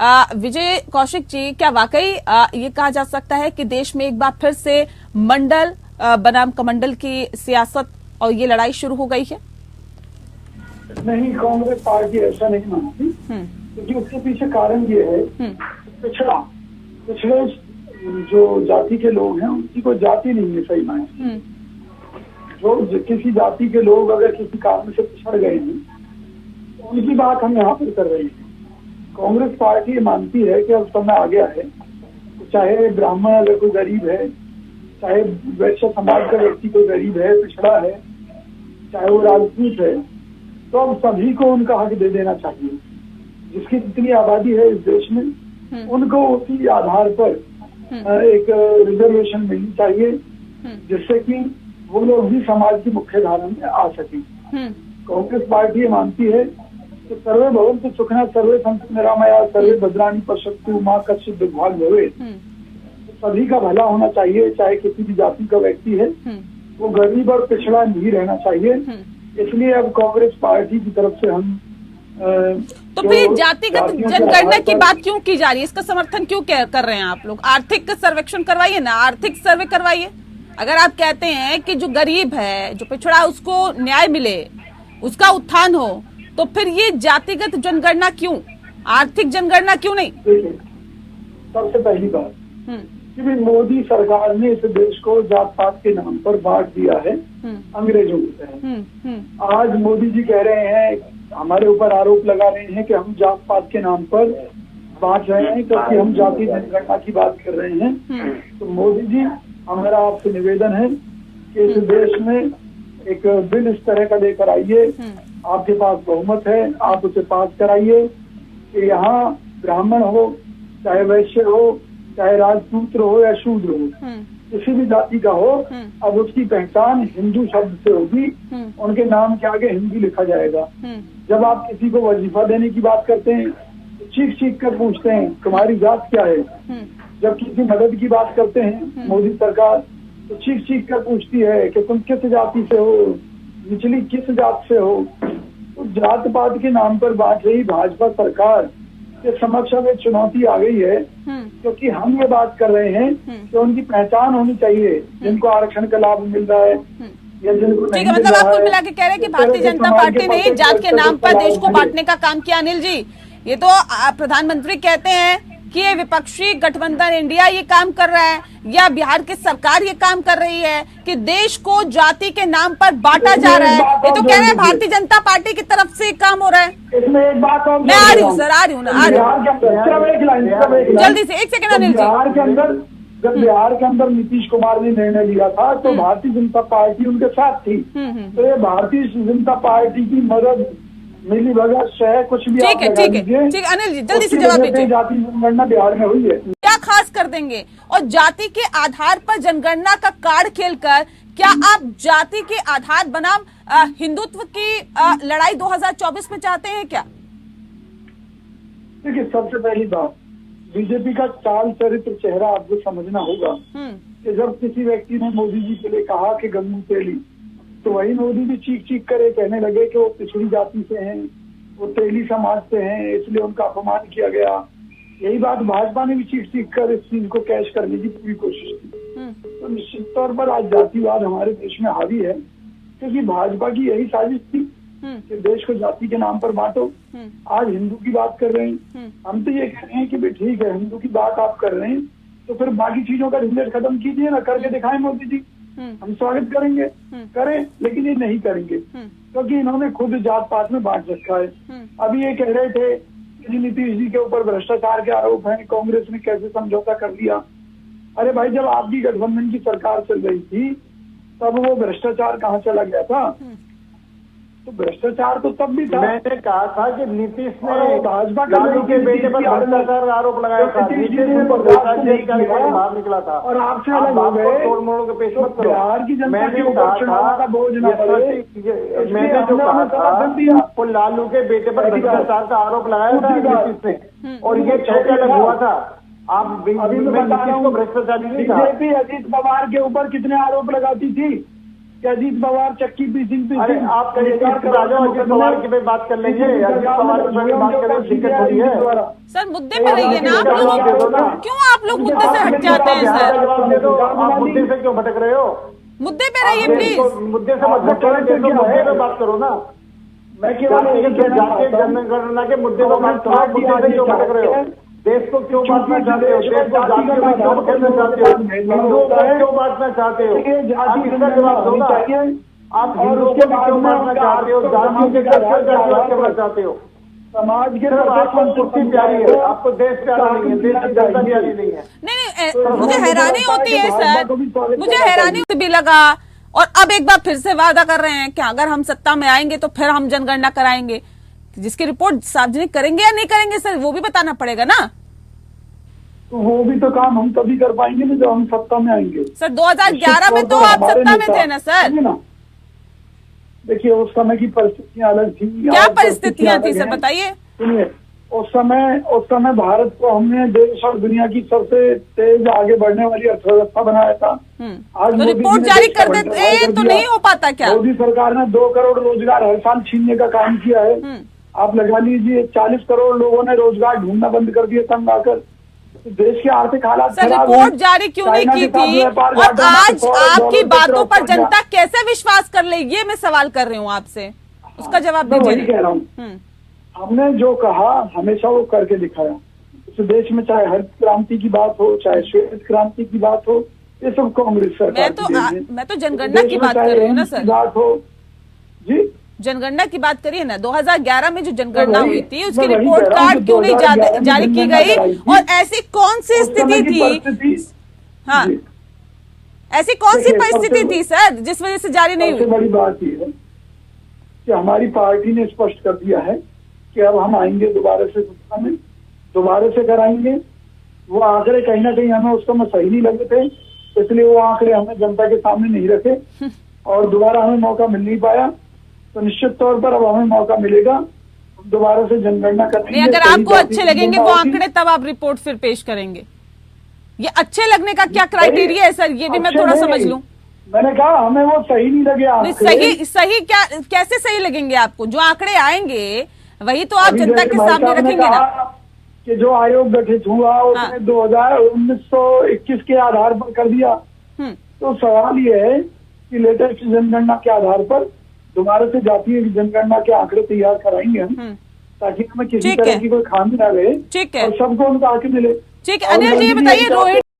विजय कौशिक जी, क्या वाकई ये कहा जा सकता है कि देश में एक बार फिर से मंडल बनाम कमंडल की सियासत और ये लड़ाई शुरू हो गई है? नहीं, कांग्रेस पार्टी ऐसा नहीं मानती, क्योंकि उसके पीछे कारण ये है, पिछड़े जो जाति के लोग हैं उनकी कोई जाति नहीं है सही मायने। जो किसी जाति के लोग अगर किसी कारण से पिछड़ गए हैं उनकी बात हम यहाँ पर कर रहे हैं। कांग्रेस पार्टी मानती है कि अब समय आ गया है, चाहे ब्राह्मण अगर कोई गरीब है, चाहे वैश्य समाज का व्यक्ति कोई गरीब है, पिछड़ा है, चाहे वो राजपूत है, तो अब सभी को उनका हक दे देना चाहिए। जिसकी जितनी आबादी है इस देश में उनको उसी आधार पर एक रिजर्वेशन मिलनी चाहिए, जिससे कि वो लोग भी समाज की मुख्य धारा में आ सकें। कांग्रेस पार्टी मानती है कि सर्वे भवन्तु सुखिनः सर्वे सन्तु निरामया सर्वे भद्राणि पश्यन्तु मां कश्चित् दुर्भाग् भवेत्। सभी का भला होना चाहिए, चाहे किसी भी जाति का व्यक्ति है, वो गरीब और पिछड़ा नहीं रहना चाहिए। इसलिए अब कांग्रेस पार्टी की तरफ से हम तो फिर जातिगत जनगणना की बात क्यों की जा रही है? इसका समर्थन क्यों कर रहे हैं आप लोग? आर्थिक सर्वेक्षण करवाइए ना, आर्थिक सर्वे करवाइए। अगर आप कहते हैं कि जो गरीब है, जो पिछड़ा, उसको न्याय मिले, उसका उत्थान हो, तो फिर ये जातिगत जनगणना क्यों, आर्थिक जनगणना क्यों नहीं? सबसे पहली बात कि मोदी सरकार ने इस देश को जात पात के नाम पर बांट दिया है अंग्रेजों की तरह। आज मोदी जी कह रहे हैं, हमारे ऊपर आरोप लगा रहे हैं कि हम जात पात के नाम पर बांट रहे हैं, क्योंकि हम जाति जनगणना की बात कर रहे हैं। तो मोदी जी, हमारा आपसे निवेदन है कि इस देश में एक बिल इस तरह का लेकर आइए, आपके पास बहुमत है, आप उसे पास कराइए कि यहाँ ब्राह्मण हो, चाहे वैश्य हो, चाहे राजपूत हो या शूद्र हो, किसी भी जाति का हो, अब उसकी पहचान हिंदू शब्द से होगी, उनके नाम के आगे हिंदी लिखा जाएगा। जब आप किसी को वजीफा देने की बात करते हैं तो चीख चीख कर पूछते हैं तुम्हारी जात क्या है। जब किसी मदद की बात करते हैं मोदी सरकार, तो चीख चीख कर पूछती है कि तुम किस जाति से हो, निचली किस जात से हो। तो जात पात के नाम पर बांट रही भाजपा सरकार के समक्ष अब एक चुनौती आ गई है, क्योंकि हम ये बात कर रहे हैं कि उनकी पहचान होनी चाहिए, जिनको आरक्षण का लाभ मिल रहा है या जिनको नहीं। मतलब आप कुल मिला के कह रहे हैं कि भारतीय जनता पार्टी ने जात के नाम पर देश को बांटने का काम किया। अनिल जी, ये तो प्रधानमंत्री कहते हैं कि ये विपक्षी गठबंधन इंडिया ये काम कर रहा है, या बिहार की सरकार ये काम कर रही है कि देश को जाति के नाम पर बांटा जा रहा है। ये तो कह रहे हैं भारतीय जनता पार्टी की तरफ से काम हो रहा है। इसमें एक बात और मैं आ रही हूँ सर, आ रही हूँ ना, जल्दी से 1 सेकंड अनिल जी। जब बिहार के अंदर नीतीश कुमार ने निर्णय लिया था तो भारतीय जनता पार्टी उनके साथ थी। तो ये भारतीय जनता पार्टी की मदद, मिली भगत, शह कुछ भी ठीक है अनिल जी, जल्दी से जवाब दीजिए। जाति जनगणना बिहार में हुई है, क्या खास कर देंगे? और जाति के आधार पर जनगणना का कार्ड खेलकर क्या आप जाति के आधार बनाम हिंदुत्व की लड़ाई 2024 में चाहते हैं क्या? देखिए, सबसे पहली बात, बीजेपी का चाल चरित्र चेहरा आपको समझना होगा कि जब किसी व्यक्ति ने मोदी जी के लिए कहा कि गंगू तेली, तो वही मोदी जी चीख चीख कर कहने लगे कि वो पिछड़ी जाति से हैं, वो तेली समाज से हैं, इसलिए उनका अपमान किया गया। यही बात भाजपा ने भी चीख चीख कर इस चीज को कैश करने की पूरी कोशिश की। तो निश्चित तौर पर आज जातिवाद हमारे देश में हावी है, क्योंकि भाजपा की यही साजिश थी कि देश को जाति के नाम पर बांटो। आज हिंदू की बात कर रहे हैं, हम तो ये कह रहे हैं कि भाई ठीक है, हिंदू की बात आप कर रहे हैं तो फिर बाकी चीजों का झंझट खत्म कीजिए ना, करके दिखाएं मोदी जी, हम स्वागत करेंगे, करें। लेकिन ये नहीं करेंगे क्योंकि इन्होंने खुद जात पात में बांट रखा है। अभी ये कह रहे थे कि नीतीश जी के ऊपर भ्रष्टाचार के आरोप हैं, कांग्रेस ने कैसे समझौता कर लिया। अरे भाई, जब आपकी गठबंधन की सरकार चल रही थी तब वो भ्रष्टाचार कहाँ चला गया था? तो भ्रष्टाचार तो तब भी था। मैंने कहा था कि नीतीश ने भाजपा के बेटे पर भ्रष्टाचार आरोप लगाया था, बाहर निकला था और आपसे अलग हो गए। तोड़ मोड़ के पेश मत करो। बिहार की जनता के ऊपर चुनाव का बोझ न पड़े, मैंने जो कहा था वो लालू के बेटे पर भ्रष्टाचार का आरोप लगाया था नीतीश ने, और ये तय अलग हुआ था। आप नीतीश को भ्रष्टाचारी नहीं था। बीजेपी अजीत पवार के ऊपर कितने आरोप लगाती थी कि अजीत पवार चक्की पीसिंग अरे आप कहीं कर आ जाओ, अजीत पवार की पे बात कर लेंगे, अजीत पवार की पे बात करें, दिक्कत थोड़ी है। सर मुद्दे पे रहिए ना आप लोग, क्यों आप लोग मुद्दे से हट जाते हैं सर? जवाब दे दो, आप मुद्दे से क्यों भटक रहे हो? मुद्दे पे रहिए प्लीज। मुद्दे से मत भटको, मुद्दे पे बात करो ना। मैं केवल जातीय जनगणना के मुद्दे पर बात करो, मुद्दे से क्यों भटक रहे हो? देश को क्यों बांटना चाहते हो? देश को जातियों में क्यों बदलना चाहते हो? हिंदुओं को क्यों बांटना चाहते हो? आप इसका जवाब दो ना। आप हिंदुओं को क्यों बांटना चाहते हो? जातियों के क्या करना चाहते हो? समाज के आपको कुर्सी प्यारी है, आपको देश प्यारा नहीं है, देश की जनता प्यारी नहीं है। नहीं, मुझे हैरानी होती है सर, मुझे हैरानी भी लगा। और अब एक बार फिर से वादा कर रहे हैं कि अगर हम सत्ता में आएंगे तो फिर हम जनगणना कराएंगे, जिसकी रिपोर्ट सार्वजनिक करेंगे या नहीं करेंगे सर, वो भी बताना पड़ेगा ना। तो वो भी तो काम हम तभी कर पाएंगे ना जब हम सत्ता में आएंगे। सर 2011 में तो आप सत्ता में थे ना सर। देखिए उस समय की परिस्थितियां अलग थी। क्या परिस्थितियां थी सर, बताइए। सुनिए, उस समय भारत को हमने देश और दुनिया की सबसे तेज आगे बढ़ने वाली अर्थव्यवस्था बनाया था। आज तो रिपोर्ट जारी कर देते तो नहीं हो पाता क्या? मोदी सरकार ने 2 करोड़ रोजगार हर साल छीनने का काम किया है। आप लगा लीजिए 40 करोड़ लोगों ने रोजगार ढूंढना बंद कर दिया तंग आकर। तो देश के आर्थिक हालात सर रिपोर्ट जारी क्यों नहीं की थी, और आज आपकी बातों पर जनता कैसे विश्वास कर ले, ये मैं सवाल कर रही हूँ आपसे, उसका जवाब दीजिए। वही कह रहा हूँ, हमने जो कहा हमेशा वो करके दिखाया। इस देश में चाहे हरित क्रांति की बात हो, चाहे श्वेत क्रांति की बात हो, ये सब कांग्रेस सरकार मैं तो जनगणना की बात कर रही हूँ ना सर। बात हो जी, जनगणना की बात करिए ना। 2011 में जो जनगणना हुई थी उसकी रिपोर्ट कार्ड क्यों नहीं जारी की गई, और ऐसी कौन सी स्थिति थी? हाँ, ऐसी कौन सी परिस्थिति थी सर जिस वजह से जारी नहीं हुई? सबसे बड़ी बात यह है कि हमारी पार्टी ने स्पष्ट कर दिया है कि अब हम आएंगे दोबारा से सत्ता में, दोबारा से कराएंगे। वो आंकड़े कहीं ना कहीं हमें उस समय सही नहीं लगे थे, इसलिए वो आंकड़े हमने जनता के सामने नहीं रखे और दोबारा हमें मौका मिल नहीं पाया। तो निश्चित तौर पर अब हमें मौका मिलेगा दोबारा से जनगणना करने नहीं, अगर आपको अच्छे लगेंगे वो आंकड़े तब आप रिपोर्ट फिर पेश करेंगे। ये अच्छे लगने का क्या क्राइटेरिया है सर, ये भी मैं थोड़ा समझ लूं। मैंने कहा हमें वो सही नहीं लगे। सही क्या, कैसे सही लगेंगे आपको? जो आंकड़े आएंगे वही तो आप जनता के सामने रखेंगे ना। कि जो आयोग गठित हुआ उसने 1921 के आधार पर कर दिया। तो सवाल ये है कि लेटेस्ट जनगणना के आधार पर दोबारा से जातीय जनगणना के आंकड़े तैयार कराएंगे हम, ताकि हमें किसी तरह की कोई खामी ना रहे और सबको उनका आंकड़े मिले। ठीक है अनिल जी, बताइए रोहित